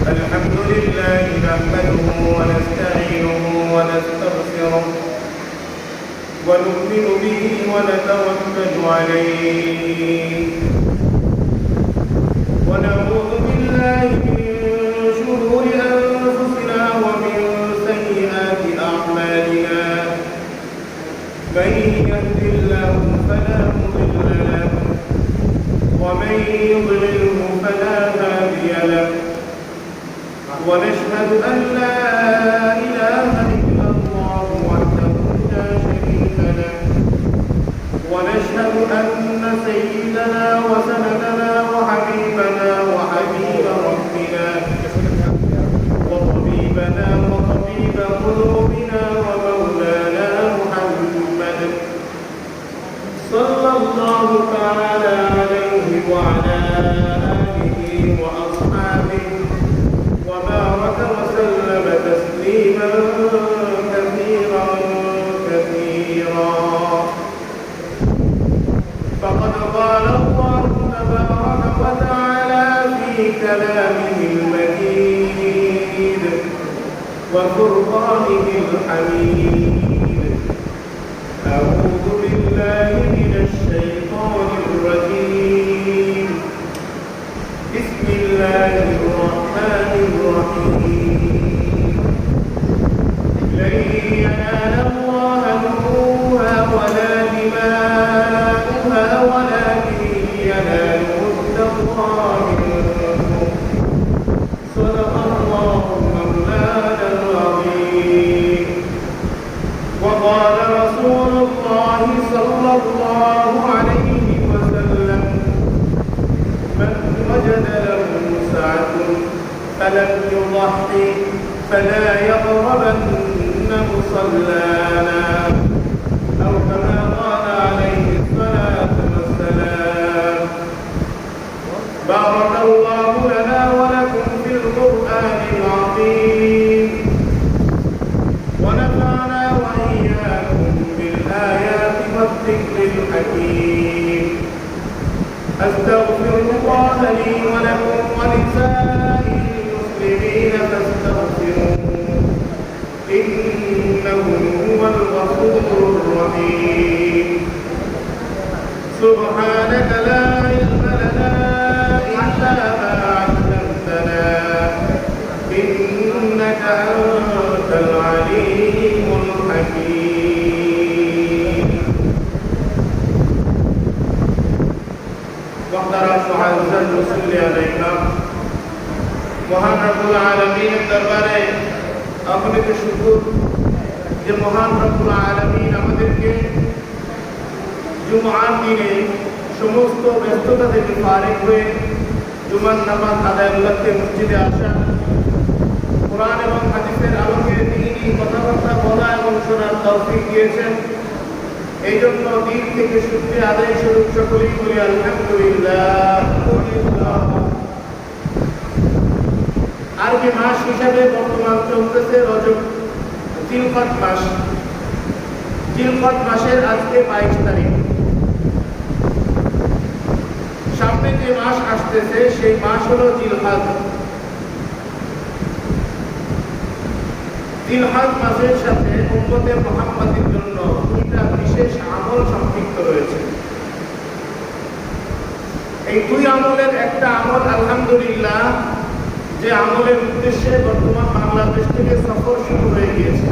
الحمد لله نحمده ونستعينه ونستغفره ونؤمن به ونتوكل عليه ونعوذ بالله من شرور أنفسنا ومن سيئات أعمالنا من يهد الله فلا مضل له ومن يضلله فلا هادي له ونشهد أن لا إله إلا الله وحده لا شريك له ونشهد أن سيدنا وسندنا وحبيبنا وحبيب ربنا وطبيبنا وطبيب قلوبنا ومولانا محمد صلى الله تعالى عليه وعلى آله وأصحابه وبارك وسلم تسليما كثيرا كثيرا فقد قال الله تبارك وتعالى في كلامه المجيد وفرقانه الحميد أعوذ بالله من الشيطان الرجيم بسم الله الرحمن الرحيم لن ينال الله لحومها ولا دماؤها ولكن يناله التقوى منكم صدق الله مولانا العظيم وقال رسول الله صلى الله عليه وسلم من وجد له سعة فلم يضحي فلا يقربن مصلانا أو كما قال عليه الصلاة والسلام بارك الله لنا ولكم في القرآن العظيم ونفعنا وإياكم بالآيات والذكر الحكيم أستغفر الله لي ولكم ولسائر المسلمين فاستغفروه إنه هو الغفور الرحيم سبحانك لا علم لنا إلا ما علمتنا إنك أنت العليم الحكيم واحترم معزز المصلي علينا মহান রব্বুল আলামিনের দরবারে আপনাদের শুকর যে মহান রব্বুল আলামিন আমাদেরকে জুমার দিনে সমস্ত ব্যস্ততা থেকে ফারিগ হয়ে জুমার নামাজ আদায় করতে মসজিদে আসা কোরআন এবং হাদিসের আলোকে দ্বীনি কথাবার্তা বলা এবং শোনার তৌফিক দিয়েছেন এই জন্য দিন থেকে শুকরিয়া আদায় স্বরূপ সকলেই বলি আলহামদুলিল্লাহ। আরবি মাস হিসাবে বর্তমান চলতেছে রজব জিলকদ মাস। জিলকদ মাসের আজকে 22 তারিখ। সামনে যে মাস আসতেছে সেই মাস হলো জিলহজ। জিলহজ মাসের সাথে উম্মতে মুহাম্মাদের জন্য দুইটা বিশেষ আমল সম্পৃক্ত রয়েছে। এই দুই আমলের একটা আমল আলহামদুলিল্লাহ যে আমলের উদ্দেশ্যে বর্তমান বাংলাদেশ থেকে সফর শুরু হয়ে গিয়েছে।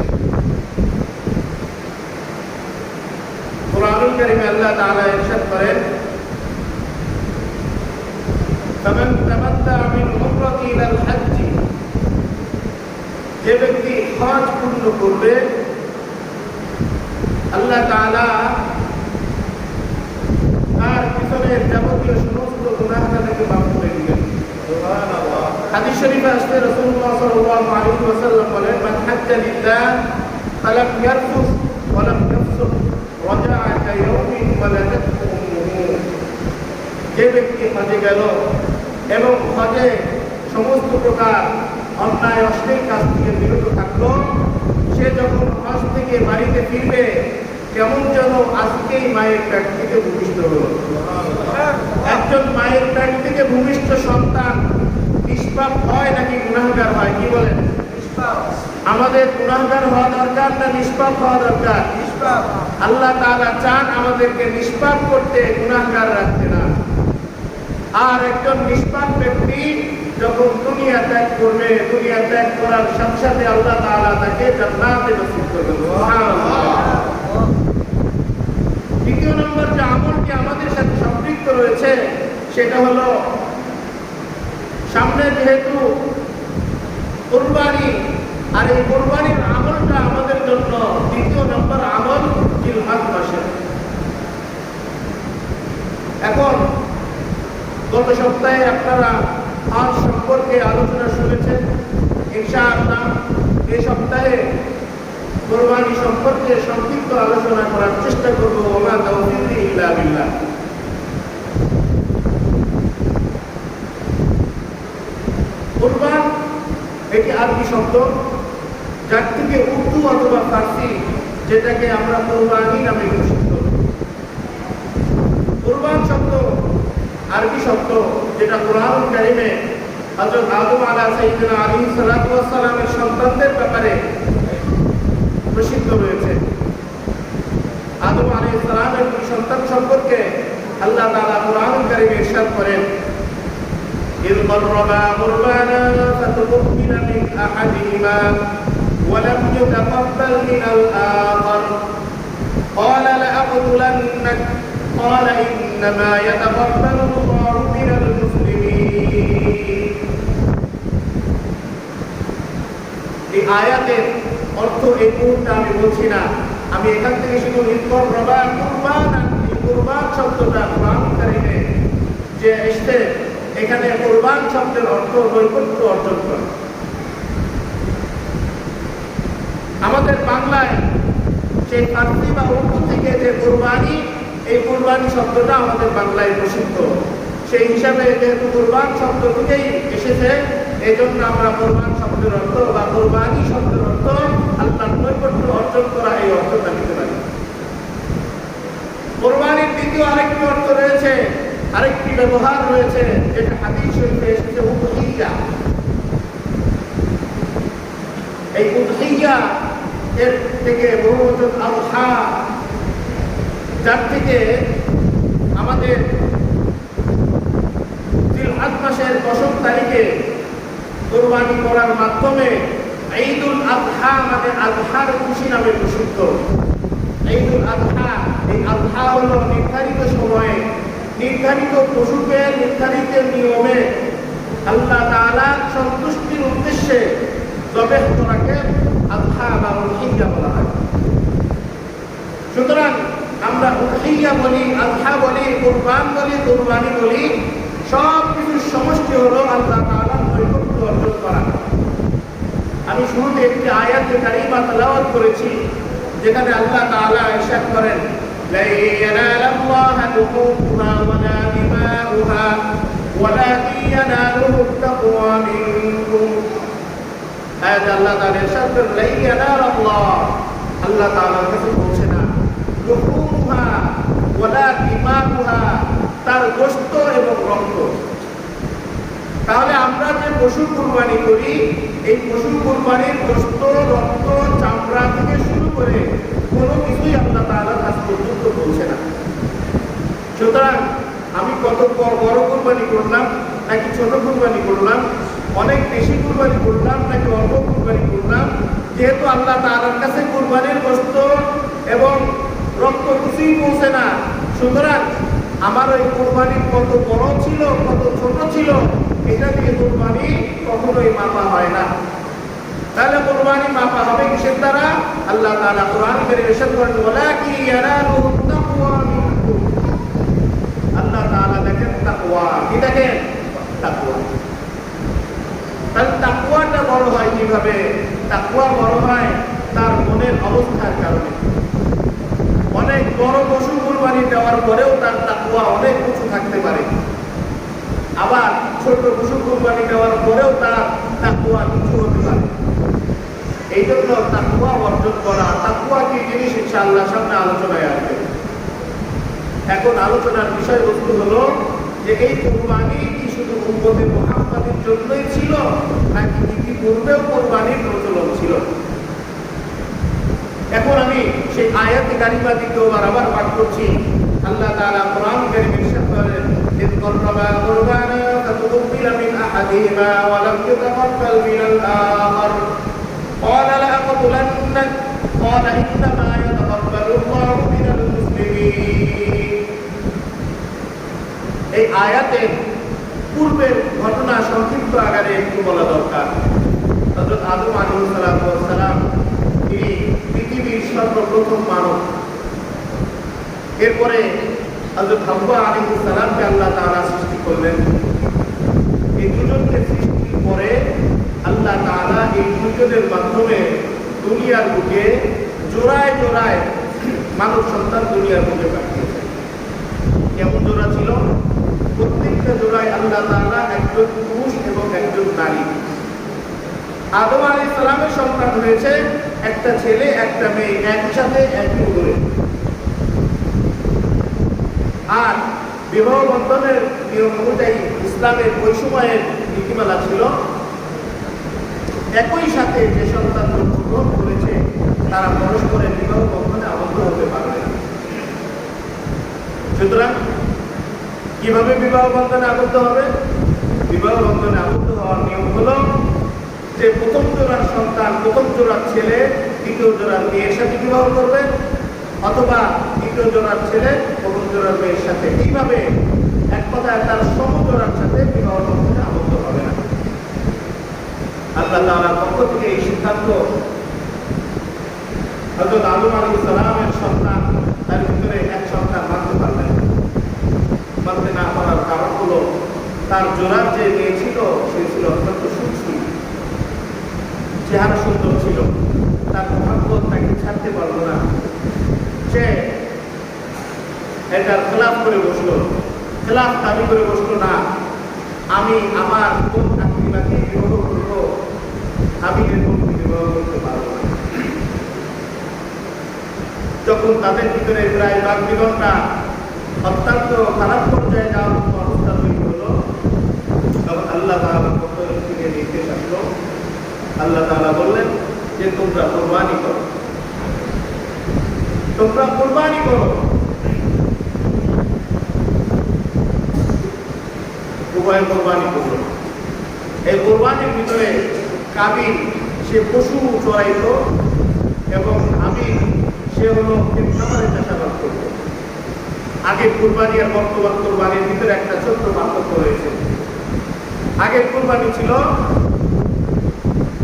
কুরআনুল কারীমে আল্লাহ তাআলা ইরশাদ করেন ফামান তামাত্তা মিন উমরাতি ইলাল হজ্জ, যে ব্যক্তি হজ পূর্ণ করবে আল্লাহ তাআলা তার পিছনের যাবতীয় সমস্ত গুনাহটা থেকে মাফ করে দিবেন। সুবহানাল্লাহ। হাদিস শরীফে আসছে রাসূলুল্লাহ সাল্লাল্লাহু আলাইহি ওয়াসাল্লাম বলেন মান হাজ্জা লিল্লাহ ফালাম ইয়ারফুস ওয়া লাম ইয়াফসুক রাজা'a কায়াউমিন ওয়ালাদাতহু উম্মুহু, যে ব্যক্তি হজে গেল এবং হজে সমস্ত প্রকার অন্যায় অশ্লীল কাজ থেকে বিরত থাকলো, সে যখন হজ থেকে বাড়িতে ফিরবে কেমন যেন আজকেই মায়ের পেট থেকে ভূমিষ্ঠ হলো। একজন মায়ের পেট থেকে ভূমিষ্ঠ সন্তান নিষ্পাপ হয় নাকি গুনাহগার হয়, কি বলেন? আমাদের গুনাহগার হওয়া দরকার না নিষ্পাপ হওয়া দরকার? আল্লাহ তাআলা চান আমাদেরকে নিষ্পাপ করতে, গুনাহগার রাখতে না। আর একজন নিষ্পাপ ব্যক্তি যখন দুনিয়া ত্যাগ করবে, দুনিয়া ত্যাগ করার সাথে সাথে আল্লাহ তাআলা তাকে জান্নাতে নসিব করবেন। সুবহানাল্লাহ। দ্বিতীয় নম্বর যে আমলটি আমাদের সাথে সম্পৃক্ত রয়েছে সেটা হলো, সামনে যেহেতু কুরবানি, আর এই কুরবানির আমলটা আমাদের জন্য দ্বিতীয় নম্বর আমল জিলহজ মাসে। এখন গত সপ্তাহে আপনারা হজ সম্পর্কে আলোচনা শুনেছেন। ইনশাআল্লাহ এই সপ্তাহে কুরবানি সম্পর্কে সংক্ষিপ্ত আলোচনা করার চেষ্টা করব। ওয়া তাওফীকি ইল্লা বিল্লাহ। কুরবান এটি আরবি শব্দ, যার থেকে উর্দু অথবা ফার্সি যেটাকে আমরা কুরবানি নামে প্রসিদ্ধ। কুরবান শব্দ আরবি শব্দ, যেটা কোরআন কারিমে হযরত আদম আলাইহিস সালামের সন্তানদের ব্যাপারে প্রসিদ্ধ রয়েছে। আদম আলাইহিস সালামের সন্তান সম্পর্কে আল্লাহ তাআলা কোরআন কারিমে ইরশাদ করেন, إذ قربا قربانا فتقبل من أحدهما ولم يتقبل من الآخر قال لأقتلنك قال إنما يتقبل الله من المسلمين। এই আয়াতের অর্থ এই মুহূর্তে আমি বলছি না, আমি এখান থেকে শুধু কুরবান শব্দটা কোরআন কারিমে যে এসেছে, এখানে কুরবান শব্দের অর্থ নৈকট্য অর্জন করে। আমাদের বাংলায় সেই ফার্সি বা উর্দু থেকে যে কুরবানি, এই কুরবানি শব্দটা আমাদের বাংলায় প্রসিদ্ধ। সেই হিসাবে যেহেতু কুরবান শব্দ থেকেই এসেছে, এই জন্য আমরা কুরবান শব্দের অর্থ বা কুরবানি শব্দের অর্থ আল্লাহর নৈকট্য অর্জন করা, এই অর্থটা নিতে পারি। কুরবানির দ্বিতীয় আরেকটি অর্থ রয়েছে, আরেকটি ব্যবহার রয়েছে, যেটা হাদিস শরীফে এসেছে, উদহিয়া। এই উদহিয়া এর থেকে বহুবচন আযহা, যার থেকে আমাদের জিলহজ মাসের 10 তারিখে কুরবানি করার মাধ্যমে ঈদুল আযহা, আমাদের আযহার খুশি নামে প্রসিদ্ধ। ঈদুল আযহা, এই আযহা হলো নির্ধারিত সময়ে নির্ধারিত পশুকে নির্ধারিত নিয়মে আল্লাহ তাআলার সন্তুষ্টির উদ্দেশ্যে জবেহ করাকে আযহা বা উদহিয়া বলা হয়। সুতরাং আমরা উদহিয়া বলি, আযহা বলি, কুরবান বলি, কুরবানি বলি, সব কিছুর সমষ্টি হলো আল্লাহ তাআলার নৈকট্য অর্জন করা। আমি শুরুতে একটি আয়াতে কারিমা তেলাওয়াত করেছি, যেখানে আল্লাহ তাআলা ইরশাদ করেন, لن ينال الله لحومها ولا دماؤها ولكن يناله التقوى منكم। আয়াত আল্লাহ তাআলা ইরশাদ করেন, لن ينال الله, আল্লাহ তাআলার কাছে পৌঁছে না, লুহুমহা ওয়ালা দিমাউহা, তার গোশত এবং রক্ত। তাহলে আমরা যে পশু কুরবানি করি, এই পশু কুরবানির গোশত, রক্ত, চামড়া থেকে শুরু করে কোনো কিছুই আল্লাহ তাআলার কাছ পর্যন্ত পৌঁছে না। সুতরাং আমি কত বড় কুরবানি করলাম নাকি ছোট কুরবানি করলাম, অনেক বেশি কুরবানি করলাম নাকি অল্প কুরবানি করলাম, যেহেতু আল্লাহ তাআলার কাছে কুরবানির গোশত এবং রক্ত কিছুই পৌঁছে না, সুতরাং আমার ওই কুরবানি কত বড় ছিল কত ছোট ছিল, এটা দিয়ে কুরবানি কখনোই মাপা হয় না। তাহলে কুরবানি মাপা হবে কিসের দ্বারা? আল্লাহ তাআলা কোরআন কারীমে ইরশাদ করেন, ওয়ালাকি ইয়ানালুহু তাকওয়া মিনকুম। আল্লাহ তাআলা দেখেন তাকওয়া, কি দেখেন? তাকওয়া। তাহলে তাকওয়াটা বড় হয় কিভাবে? তাকওয়া বড় হয় তার মনের অবস্থার কারণে। অনেক বড় পশু কুরবানি দেওয়ার পরেও তার তাকওয়া অনেক উঁচু থাকতে পারে, আবার ছোট পশু কুরবানি দেওয়ার পরেও তার তাকওয়া নিচু হতে পারে। এই জন্য তাকওয়া অর্জন করা, তাকওয়া কি জিনিস ইনশাআল্লাহ সামনে আলোচনায় আসবে। এখন আলোচনার বিষয়বস্তু হলো যে এই কুরবানি কি শুধু উম্মতে মুহাম্মাদের জন্যই ছিল নাকি পূর্বেও কোরবানির প্রচলন ছিল। এখন আমি সেই আয়াতে কারিমা দ্বিতীয়বার আবার পাঠ করছি। আল্লাহ তাআলা কোরআন কারীমে ইরশাদ করেন, ইয কররাবা কুরবানা ফাতুকবিলা মিন আহাদিহিমা ওয়া লাম ইউতাকাব্বাল মিনাল আখার ক্বালা লাআকতুলান্নাক ক্বালা ইন্নামা ইয়াতাকাব্বালুল্লাহু মিনাল মুসলিমিন। এই আয়াতে পূর্বের ঘটনা সংক্ষিপ্ত আকারে একটু বলা দরকার। হযরত আদম আলাইহিস সালাম তিনি পৃথিবীর সর্বপ্রথম মানব। এরপরে হযরত হাওয়া আলাইহিস সালামকে আল্লাহ তাআলা সৃষ্টি করলেন। এই দুজনকে সৃষ্টির পরে আল্লাহ তাআলা এই দুজনের মাধ্যমে দুনিয়ার বুকে জোড়ায় জোড়ায় মানব সন্তান দুনিয়ার বুকে পাঠিয়েছেন। কেমন জোড়া ছিল? প্রত্যেকটা জোড়ায় আল্লাহ তাআলা একজন পুরুষ এবং একজন নারী। আদম আলাইহিস সালামের সন্তান হয়েছে একটা ছেলে একটা মেয়ে, একসাথে একই করে। আর বিবাহ বন্ধনের নিয়ম অনুযায়ী ইসলামের ওই সময়ের নীতিমালা ছিল একই সাথে যে সন্তান জন্মগ্রহণ করেছে তারা পরস্পরের বিবাহ বন্ধনে আবদ্ধ হতে পারবে না। সুতরাং কিভাবে বিবাহ বন্ধনে আবদ্ধ হবে? বিবাহ বন্ধনে আবদ্ধ হওয়ার নিয়ম হলো যে প্রথম জোড়ার সন্তান, প্রথম জোড়ার ছেলে দ্বিতীয় জোড়ার মেয়ের সাথে বিবাহ করবে, অথবা দ্বিতীয় জোড়ার ছেলে প্রথম জোড়ার মেয়ের সাথে। এইভাবে এক কথায় তার সমজোড়ার সাথে বিবাহ বন্ধনে আবদ্ধ হবে না। আল্লাহ তাআলার পক্ষ থেকে এই সিদ্ধান্ত হযরত আদম আলাইহিস সালামের সন্তান তার ভিতরে এক সন্তান মানতে পারলেন। মানতে না পারার কারণ হলো তার জোড়ার যে মেয়ে ছিল সে ছিল অত্যন্ত সুন্দর, চেহারা সুন্দর ছিল, তার মহব্বত তাকে ছাড়তে পারলো না। সে এটার খেলাফ করে বসলো, খেলাফ দাবি করে বসলো, না আমি আমার কোন আকৃতিকে বিবাহ করবো, আমি এরকম বিবাহ করতে পারবো না। যখন তাদের ভিতরে প্রায় বাদ বিবাদটা অত্যন্ত খারাপ পর্যায়ে যাওয়ার মতো অবস্থা তৈরি হলো, তখন আল্লাহ তাআলার পক্ষ থেকে নির্দেশ আসলো। আল্লাহ তাআলা বললেন যে তোমরা কুরবানি করো, তোমরা কুরবানি করো। উভয় কুরবানি করলো। এই কুরবানির ভিতরে কাবিল সে পশু চড়াইত এবং হাবিল সে হলো খাবারের চাষাবাদ করত। আগের কুরবানি আর বর্তমান কুরবানির ভিতরে একটা ছোট্ট পার্থক্য রয়েছে। আগের কুরবানি ছিল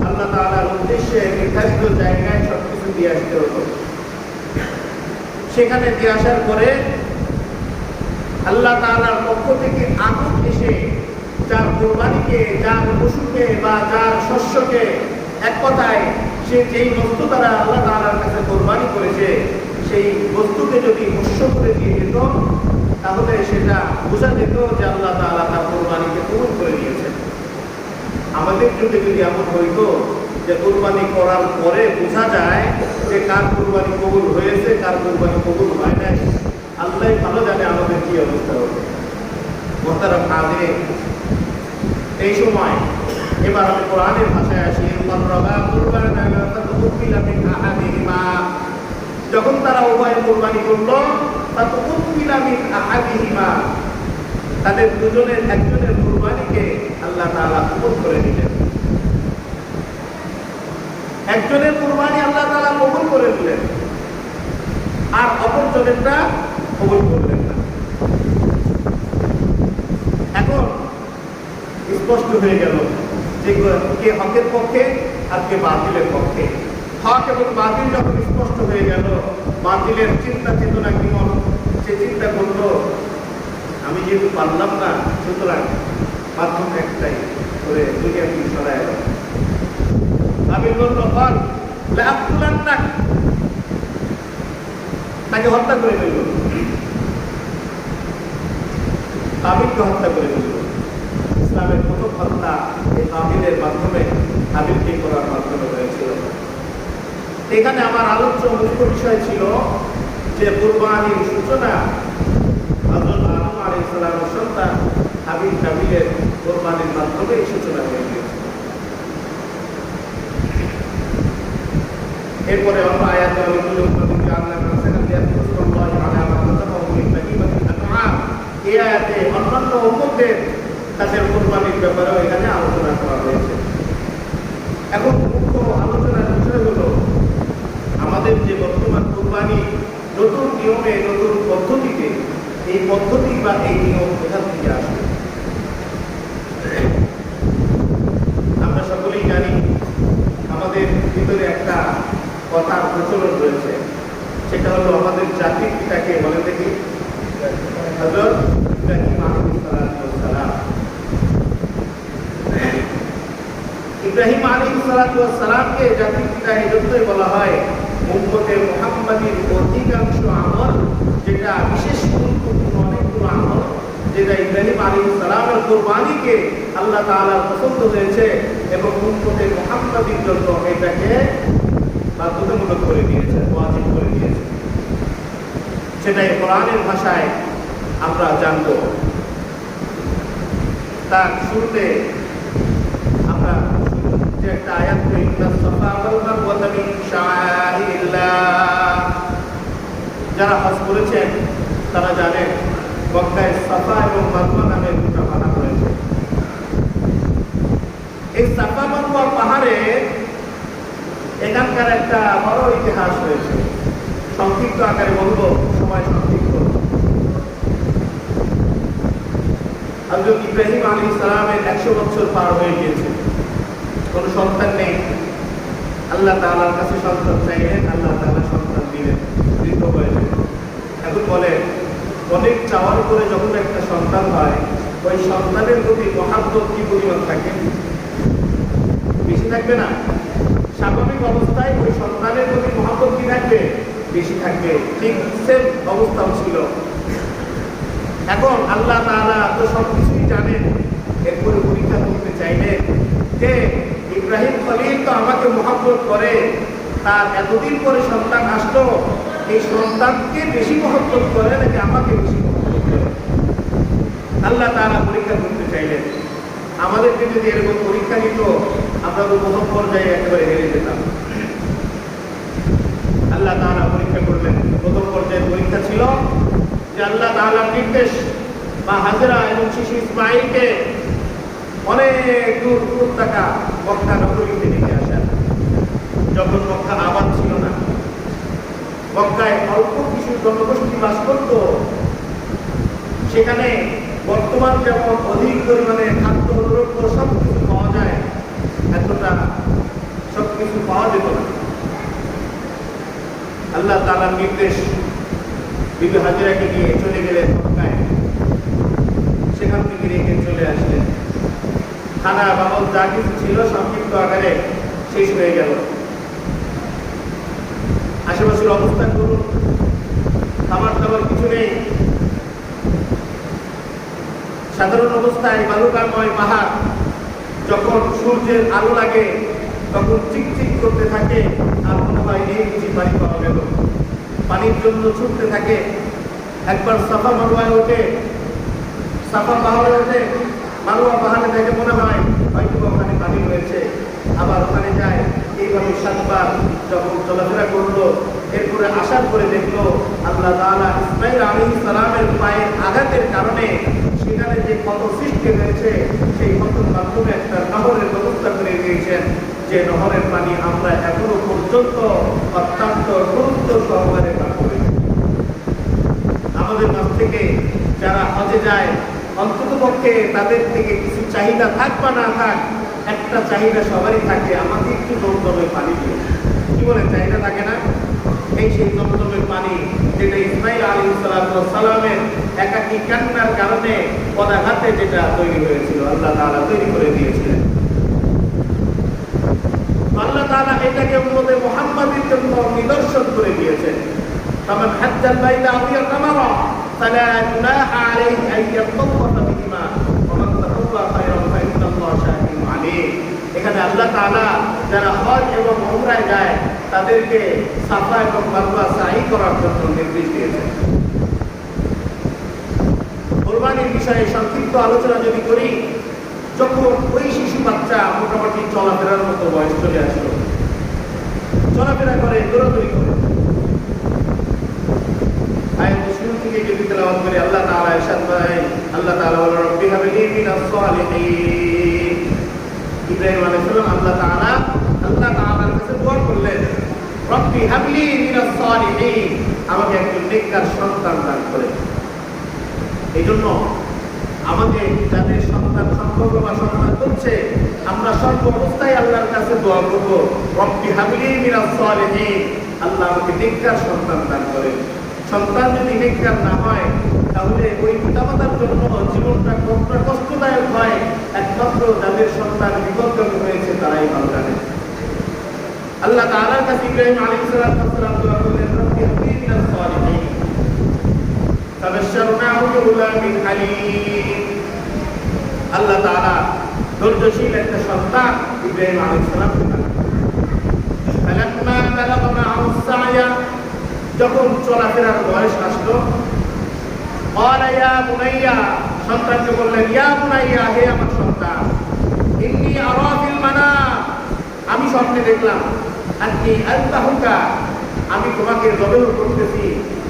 আল্লাহ তাআলার উদ্দেশ্যে নির্ধারিত জায়গায় সবকিছু দিয়ে আসতে হতো। সেখানে দিয়ে আসার পরে আল্লাহ তাআলার পক্ষ থেকে আগুন এসে যার কুরবানিকে, যার পশুকে বা যার শস্যকে, এক কথায় সে যেই বস্তু দ্বারা আল্লাহ তাআলার কাছে কুরবানি করেছে সেই বস্তুকে যদি ভস্য করে দিয়ে যেত, তাহলে সেটা বোঝা যেত যে আল্লাহ তাআলা তার কুরবানিকে কবুল করে নিয়েছেন। আমাদের যুগে যদি এমন হইতো যে কুরবানি করার পরে বোঝা যায় যে কার কুরবানি কবুল হয়েছে, কার কুরবানি কবুল হয় নাই, আল্লাহ ভালো জানে আমাদের কি অবস্থা হবে। মোহতারাম হাজিরিন, এই সময় এবার আমি কোরআনের ভাষায় আসি। যখন তারা উভয় কুরবানি করলো, তাদের দুজনের একজনের কুরবানিকে আল্লাহ তাআলা কবুল করে নিলেন। একজনের কুরবানি আল্লাহ তাআলা কবুল করে নিলেন আর অপরজনেরটা কবুল করলেন না। এখন স্পষ্ট হয়ে গেল যে কে হকের পক্ষে আর কে বাতিলের পক্ষে। হক এবং বাতিল যখন স্পষ্ট হয়ে গেল, বাতিলের চিন্তা চেতনা কেমন, সে চিন্তা করলো আমি যেহেতু পারলাম না, সুতরাং মাধ্যম একটাই করে দুনিয়া থেকে সরাই গেল। আমি বলল তাকে হত্যা করে ফেলল, কাবিলকে হত্যা করে ফেলল। ইসলামের প্রথম হত্যা এই কাবিলের মাধ্যমে, কাবিলকে করার মাধ্যমে হয়েছিল। এখানে আমার আলোচ্য মুখ্য বিষয় ছিল যে কুরবানির সূচনা হযরত আদম আলাইহিস সালামের সন্তান হাবিল কাবিলের কুরবানির মাধ্যমে সূচনা হয়ে গিয়েছিল। এরপরে অন্য আয়াতে এই আয়াতে অন্যান্য উম্মতদের তাদের কুরবানির ব্যাপারেও এখানে আলোচনা করা হয়েছে। এখন মুখ্য আলোচনার বিষয় হলো আমাদের যে বর্তমান কুরবানি নতুন নিয়মে নতুন পদ্ধতিতে, এই পদ্ধতি বা এই নিয়ম কোথা থেকে আসে? আমরা সকলেই জানি আমাদের ভিতরে একটা কথার প্রচলন রয়েছে, সেটা হলো আমাদের জাতির পিতাকে বলে দেখি হযরত ইব্রাহিম আলাইহিস সালাম। ইব্রাহিম আলাইহিস সালামকে জাতির পিতা এজন্যই বলা হয়, উম্মতে মুহাম্মাদীর অধিকাংশ আমল, যেটা বিশেষ গুরুত্বপূর্ণ অনেকগুলো আমল, যেটা ইব্রাহিম আলাইহিস সালামের কুরবানিকে আল্লাহ তাআলার পছন্দ হয়েছে এবং উম্মতে মুহাম্মাদীর জন্য এটাকে বাধ্যতামূলক করে দিয়েছে, ওয়াজিব করে দিয়েছে। সেটাই কোরআনের ভাষায় আমরা জানব। তার শুরুতে আমরা যে একটা আয়াত করি, যারা হজ করেছেন তারা জানেন মক্কায় সাফা এবং মারওয়া নামে দুটো পাহাড় রয়েছে। এই সাফা মারওয়া পাহাড়ে এখানকার একটা বড় ইতিহাস রয়েছে। সংক্ষিপ্ত আকারে বলবো, সময় সংক্ষিপ্ত। হযরত ইব্রাহিম আলাইহিস সালামের 100 বছর পার হয়ে গিয়েছে, কোনো সন্তান নেই। আল্লাহ তাআলার কাছে সন্তান চাইলেন, আল্লাহ তাআলা সন্তান দিলেন বৃদ্ধ বয়সে। এখন বলে অনেক চাওয়ার পরে যখন একটা সন্তান হয়, ওই সন্তানের প্রতি মহাব্বত কি পরিমাণ থাকে? বেশি থাকবে না? স্বাভাবিক অবস্থায় ওই সন্তানের প্রতি মহাব্বত কি থাকবে? বেশি থাকবে। ঠিক সেম অবস্থাও ছিল। এখন আল্লাহ তাআলা তো সবকিছুই জানেন, এরপরে পরীক্ষা করতে চাইলেন যে ইব্রাহিম খলিল তো আমাকে মহব্বত করে, তার এতদিন পরে সন্তান আসলো, এই সন্তানকে বেশি মহব্বত করে নাকি আমাকে বেশি মহব্বত করে? আল্লাহ তাআলা পরীক্ষা করতে চাইলেন। আমাদেরকে যদি এরকম পরীক্ষা নিত, আমরা তো প্রথম পর্যায়ে একেবারে হেরে যেতাম। আল্লাহ তাআলা পরীক্ষা করলেন। প্রথম পর্যায়ের পরীক্ষা ছিল যে আল্লাহ তাআলার নির্দেশ, মা হাজেরা এবং শিশু ইসমাঈলকে অনেক দূর উপত্যকা মক্কা নগরীতে নিয়ে আসা। যখন মক্কা আবাদ ছিল না, মক্কায় অল্প কিছু জনগোষ্ঠী বাস করত, সেখানে বর্তমান যেমন অধিক পরিমাণে খাদ্য দ্রব্য সবকিছু পাওয়া যায়, এতটা সবকিছু পাওয়া যেত না। আল্লাহ তাআলার নির্দেশ, বিবি হাজেরাকে নিয়ে চলে গেলেন মক্কায়, সেখান থেকে রেখে চলে আসলেন। খানা বাবদ যা কিছু ছিল সংক্ষিপ্ত আকারে শেষ হয়ে গেল। আশেপাশের অবস্থান করুন, খাবার দাবার কিছু নেই। সাধারণ অবস্থায় বালুকাময় পাহাড়, যখন সূর্যের আলো লাগে তখন চিকচিক করতে থাকে, আর মনে হয় এই কিছু পানি পাওয়া গেল। পানির জন্য ছুটতে থাকে। একবার সাফা মারওয়ায় ওঠে, সাফা পাহাড়ে ওঠে, মারওয়া পাহাড়ে দেখে মনে হয় হয়তো ওখানে পানি রয়েছে, আবার ওখানে যায়। এইভাবে 7 বার যখন চলাফেরা করলো, এরপরে আসার পরে দেখলো আল্লাহ তাআলা ইসমাঈল আলাইহিস সালামের পায়ের আঘাতের কারণে সেখানে যে ক্ষত সৃষ্টি হয়েছে, সেই ক্ষতের মাধ্যমে একটা নহরের ব্যবস্থা করে দিয়েছেন, যে নহরের পানি আমরা এখনো পর্যন্ত অত্যন্ত গুরুত্ব সহকারে পান করি। আমাদের কাছ থেকে যারা হজে যায়, অন্তত পক্ষে তাদের থেকে কিছু চাহিদা থাক বা না থাক, একটা চাহিদা সবারই থাকে, আমাকে একটু জমজমের পানি দিও। কি বলে, চাহিদা থাকে না? এই সেই জমজমের পানি, যেটা ইসমাঈল আলাইহিস সালামের একাকী কান্নার কারণে পদাঘাতে যেটা তৈরি হয়েছিল, আল্লাহ তাআলা তৈরি করে দিয়েছিলেন। আল্লাহ তাআলা এটাকে উম্মতে মুহাম্মাদীর জন্য নিদর্শন করে দিয়েছেন। ফামান হাজ্জাল বাইতা আও ইয়াতামারা ফালা জুনাহা আলাইহি আন ইয়াতাওয়াফা বিহিমা ওয়া মান তাতাওয়া খায়রান ফা ইন্নাল্লাহা শাকিরুন আলীম। এখানে আল্লাহ তাআলা যারা হজ এবং উমরায় যায় তাদেরকে সাফা এবং মারওয়া সাই করার জন্য নির্দেশ দিয়েছেন। কুরবানির বিষয়ে সংক্ষিপ্ত আলোচনা যদি করি, যখন ওই শিশু বাচ্চা মোটামুটি চলাফেরার মতো বয়স চলে আসলো, চলাফেরা করে, দৌড়াদৌড়ি করে। আয়াতের শুরু থেকে যদি তেলাওয়াত করি, আল্লাহ তাআলা ইরশাদ করেন, আল্লাহ তাআলা বলেন, রব্বি হাবলি মিনাস সালিহিন। ইব্রাহিম আলাইহিস সালাম আল্লাহ তাআলার কাছে দোয়া করলেন, রব্বি হাবলি মিনাস সালিহিন, আমাকে একজন নেককার সন্তান দান করে। এইজন্য আমাদের যাদের সন্তান সম্পর্ক বা সন্তান হচ্ছে, আমরা সর্ব অবস্থায় আল্লাহর কাছে দোয়া করব, রব্বি হাবলি মিনাস সালিহিন, আল্লাহ আমাকে নেককার সন্তান দান করে। সন্তান যদি নেককার না হয়, তাহলে ওই পিতামাতার জন্য জীবনটা কতটা কষ্টদায়ক হয়, একমাত্র যাদের সন্তান বিপদগামী হয়েছে তারাই ভালো জানে। আল্লাহ তাআলার কাছে ইব্রাহিম আলাইহিস সালাম দোয়া করলেন, রব্বি হাবলি মিনাস সালিহিন, ফাবাশশারনাহু বিগুলামিন হালিম। আল্লাহ তাআলা ধৈর্যশীল একটা সন্তান ইব্রাহিম আলাইহিস সালামকে দান করলেন। ফালাম্মা বালাগা মা'আহু সা'য়া, যখন চলাফেরার বয়স আসলো, ক্বালা ইয়া বুনাইয়া, সন্তানকে বললেন, ইয়া বুনাইয়া, হে আমার সন্তান, ইন্নী আরা ফিল মানাম, আমি স্বপ্নে দেখলাম, আন্নী আযবাহুকা, আমি তোমাকে জবাহ করতেছি,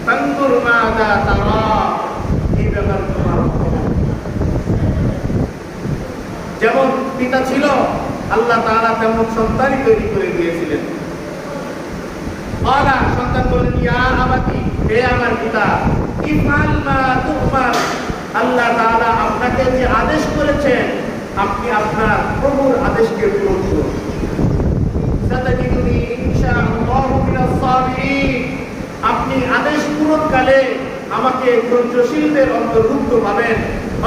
ফানজুর মাযা তারা, এই ব্যাপার তোমার যেমন পিতা ছিল, আল্লাহ তাআলা তেমন সন্তানই তৈরি করে দিয়েছিলেন। ক্বালা, সন্তান বললেন, ইয়া আবাতি, হে আমার পিতা, ইফআল মা তু'মার, আল্লাহ তাআলা আপনাকে যে আদেশ করেছেন, আপনি আপনার প্রভুর আদেশকে পূরণ করুন। সাতাজিদুনি ইনশাআল্লাহু মিনাস সাবিরিন, আপনি আদেশ পূরণকালে আমাকে ধৈর্যশীলদের অন্তর্ভুক্ত পাবেন।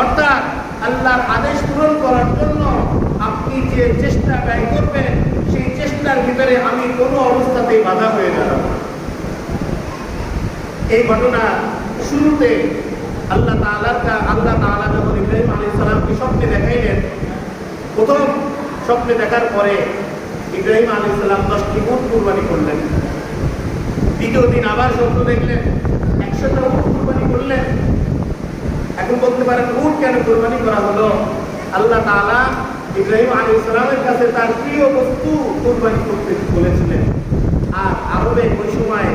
অর্থাৎ আল্লাহর আদেশ পূরণ করার জন্য আপনি যে চেষ্টা ব্যয় করবেন, সেই চেষ্টার ভিতরে আমি কোনো অবস্থাতেই বাধা হয়ে দাঁড়াব। এই ঘটনা শুরুতে আল্লাহ তাআলা যখন ইব্রাহিম আলাইহিস সালামকে স্বপ্নে দেখাইলেন, প্রথম স্বপ্নে দেখার পরে ইব্রাহিম আলাইহিস সালাম 10টি উট কুরবানি করলেন। দ্বিতীয় দিন আবার স্বপ্ন দেখলেন, 100টা উট কুরবানি করলেন। এখন বলতে পারেন, উট কেন কুরবানি করা হলো? আল্লাহ তাআলা ইব্রাহিম আলাইহিস সালামের কাছে তার প্রিয় বস্তু কুরবানি করতে বলেছিলেন। আর আরবে ওই সময়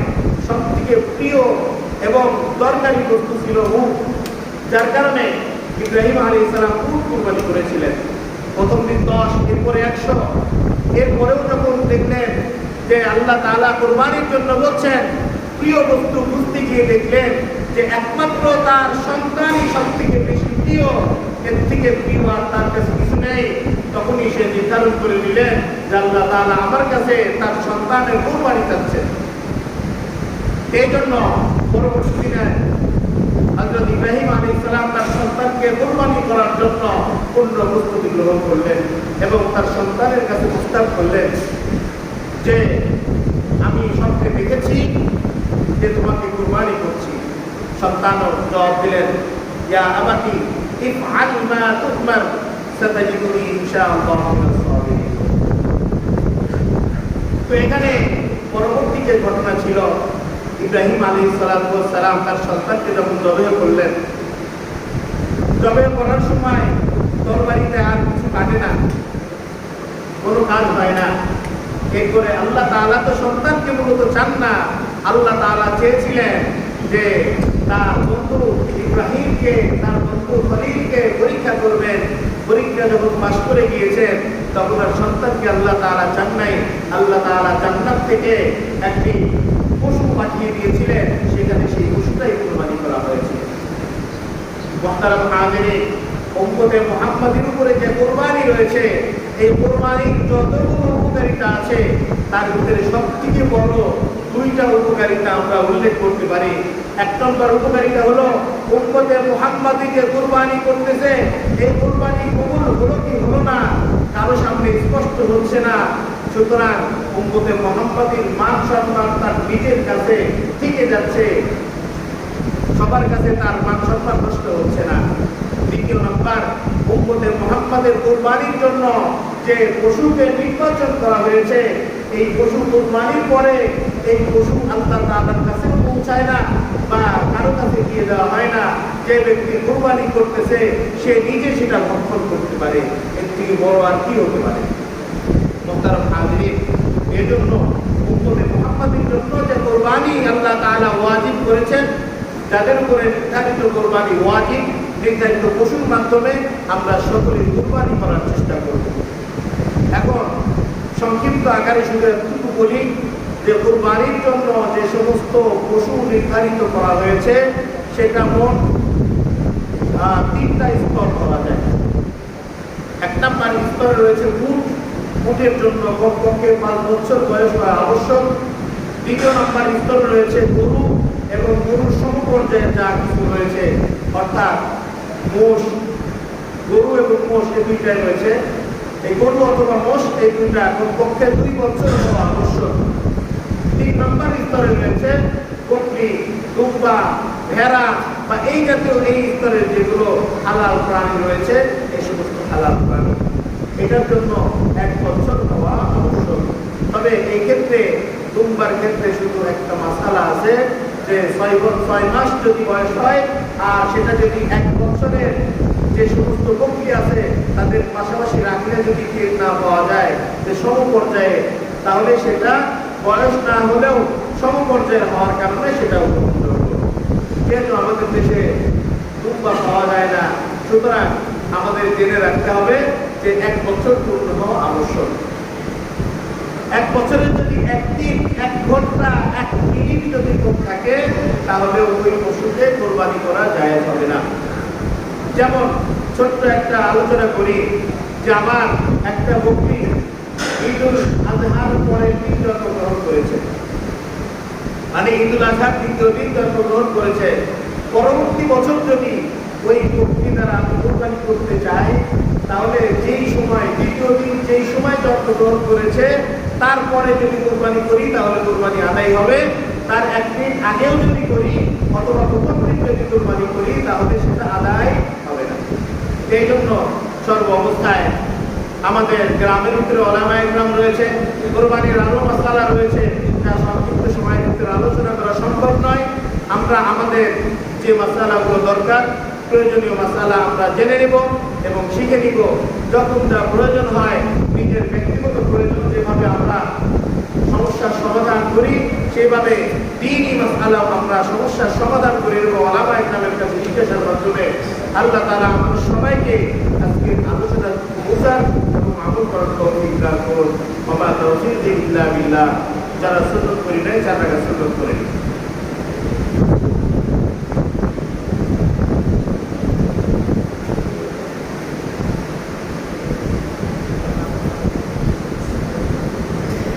সবথেকে প্রিয় এবং দরকারি বস্তু ছিল উট, যার কারণে ইব্রাহিম আলাইহিস সালাম উট কুরবানি করেছিলেন। প্রথম দিন 10, এরপরে 100। এরপরেও যখন দেখলেন যে আল্লাহ তাআলা কুরবানির জন্য বলছেন, প্রিয় বস্তু খুঁজতে গিয়ে দেখলেন যে একমাত্র তার সন্তানই সবথেকে বেশি প্রিয়, এর থেকে প্রিয় আর তার কাছে কিছু নেই। তখনই সে নির্ধারণ করে নিলেন যে আল্লাহ তাআলা আমার কাছে তার সন্তানের কুরবানি চাচ্ছেন। এই জন্য পরবর্তী দিনে হযরত ইব্রাহিম আলাইহিস সালাম তার সন্তানকে কুরবানি করার জন্য পূর্ণ প্রস্তুতি গ্রহণ করলেন এবং তার সন্তানের কাছে প্রস্তাব করলেন যে আমি স্বপ্নে দেখেছি যে তোমাকে কুরবানি করছি। সন্তানও জবাব দিলেন, ইয়া আবাতি ইফআল মা তু'মার, সাতাজিদুনি ইনশাআল্লাহু মিনাস সাবিরিন। তো এখানে পরবর্তী যে ঘটনা ছিল, ইব্রাহিম আলাইহিস সালাম তার সন্তানকে যখন জবাহ করলেন, জবাহ করার সময় তরবারিতে আর কিছু কাটে না, কোনো কাজ হয় না। এরপরে আল্লাহ তাআলা তো সন্তানকে মূলত চান না, আল্লাহ তাআলা চেয়েছিলেন যে তার বন্ধু ইব্রাহিমকে, তার বন্ধু খলিলকে পরীক্ষা করবেন। পরীক্ষা যখন পাশ করে গিয়েছেন, তখন আর সন্তানকে আল্লাহ তাআলা চান নাই। আল্লাহ তাআলা জান্নাত থেকে একটি পশু পাঠিয়ে দিয়েছিলেন, সেখানে সেই পশুটাই কুরবানি করা হয়েছে। মুহতারাম হাজিরিন, উম্মতে মুহাম্মাদের উপরে যে কুরবানি রয়েছে, এই কুরবানির যতগুলো উপকারিতা আছে, তার ভিতরে সবথেকে বড় 2টা উপকারিতা আমরা উল্লেখ করতে পারি। 1 নম্বর উপকারিতা হলো, উম্মতে মুহাম্মাদি যে কুরবানি করতেছে, এই কুরবানি কবুল হলো কি হলো না কারো সামনে স্পষ্ট হচ্ছে না। সুতরাং উম্মতে মুহাম্মাদির মান সম্মান তার নিজের কাছে থেকে যাচ্ছে, সবার কাছে তার মান সম্মান নষ্ট হচ্ছে না। 2 নম্বর, উম্মতে মুহাম্মাদের কুরবানির জন্য যে পশুকে নির্বাচন করা হয়েছে, এই পশু কুরবানির পরে এই পশু আল্লাহ তাআলার কাছে পৌঁছায় না বা কারো কাছে দিয়ে দেওয়া হয় না। যে ব্যক্তি কুরবানি করতেছে, সে নিজে সেটা ভক্ষণ করতে পারে। এর থেকে বড় আর কি হতে পারে? মুহতারাম হাজিরিন, এজন্য উম্মতে যাদের উপরে নির্ধারিত কোরবানি ওয়াজিব, নির্ধারিত পশুর মাধ্যমে আমরা সকলে কোরবানি করার চেষ্টা করব। এখন সংক্ষিপ্ত আকারে শুধু এতটুকু বলি যে কোরবানির জন্য যে সমস্ত পশু নির্ধারিত করা হয়েছে সেটা মোট 3টা স্তর করা যায়। 1 নম্বর স্তরে রয়েছে উট, উটের জন্য কমপক্ষে 5 বছর বয়স হওয়া আবশ্যক। 2 নম্বর স্তরে রয়েছে গরু এবং গরুর সমপর্যায়ে যা কিছু রয়েছে, অর্থাৎ মোষ, গরু এবং মোষ এই দুইটাই রয়েছে। এই গরু অথবা মোষ এই দুইটা কমপক্ষে 2 বছর হওয়া আবশ্যক। 3 নম্বর স্তরে রয়েছে বকরি, দুম্বা, ভেড়া বা এই জাতীয় এই স্তরের যেগুলো হালাল প্রাণী রয়েছে, এই সমস্ত হালাল প্রাণী এটার জন্য 1 বছর হওয়া আবশ্যক। তবে এই ক্ষেত্রে দুম্বার ক্ষেত্রে শুধু একটা মাসালা আছে যে 6 মাস যদি বয়স হয় আর সেটা যদি 1 বছরের যে সমস্ত বকরি আছে তাদের পাশাপাশি রাখলে যদি কেউ না পাওয়া যায় যে সমপর্যায়ে, তাহলে সেটা বয়স না হলেও সমপর্যায়ে হওয়ার কারণে সেটা উপযুক্ত হবে। যেহেতু আমাদের দেশে দুম্বা পাওয়া যায় না, সুতরাং আমাদের জেনে রাখতে হবে যে 1 বছর পূর্ণ হওয়া আবশ্যক। 1 বছরের যদি 1 দিন, 1 ঘন্টা, 1 মিনিট যদি কম থাকে তাহলে ওই পশুকে কোরবানি করা যায় হবে না। যেমন ছোট্ট একটা আলোচনা করি যে আমার একটা বকরি ঈদুল আজহার পরের দিন জন্মগ্রহণ করেছে, মানে ঈদুল আজহার 2য় দিন জন্মগ্রহণ করেছে। পরবর্তী বছর যদি ওই বকরি দ্বারা আমি কোরবানি করতে চাই তাহলে যেই সময় 2য় দিন যেই সময় জন্মগ্রহণ করেছে তারপরে যদি কোরবানি করি তাহলে কোরবানি আদায় হবে। তার 1 দিন আগেও যদি করি অথবা প্রথম দিন যদি কোরবানি করি তাহলে সেটা আদায় হবে না। এই জন্য সর্ব অবস্থায় আমাদের গ্রামের ভিতরে ওলামায়ে গ্রাম রয়েছে, কোরবানির আরো মাসালা রয়েছে যা সংক্ষিপ্ত সময়ের ভিতরে আলোচনা করা সম্ভব নয়। আমরা আমাদের যে মাসালাগুলো দরকার, প্রয়োজনীয় মাসালা আমরা জেনে নেব এবং শিখে নিব। যখন যা প্রয়োজন হয় নিজের ব্যক্তিগত প্রয়োজন যেভাবে আমরা সমস্যার সমাধান করি সেভাবে দ্বীনি মাসালাও আমরা সমস্যার সমাধান করে নেব ওলামায়ে গ্রামের কাছে জিজ্ঞাসার মাধ্যমে। আল্লাহ তাআলা আমাদের সবাইকে আজকে আলোচনা বোঝার এবং আমল করার তৌফিক দান করুন। ওয়া তাওফীক ইল্লা বিল্লাহ। যারা সুন্নাত করি নাই যারা সুন্নাত করেন।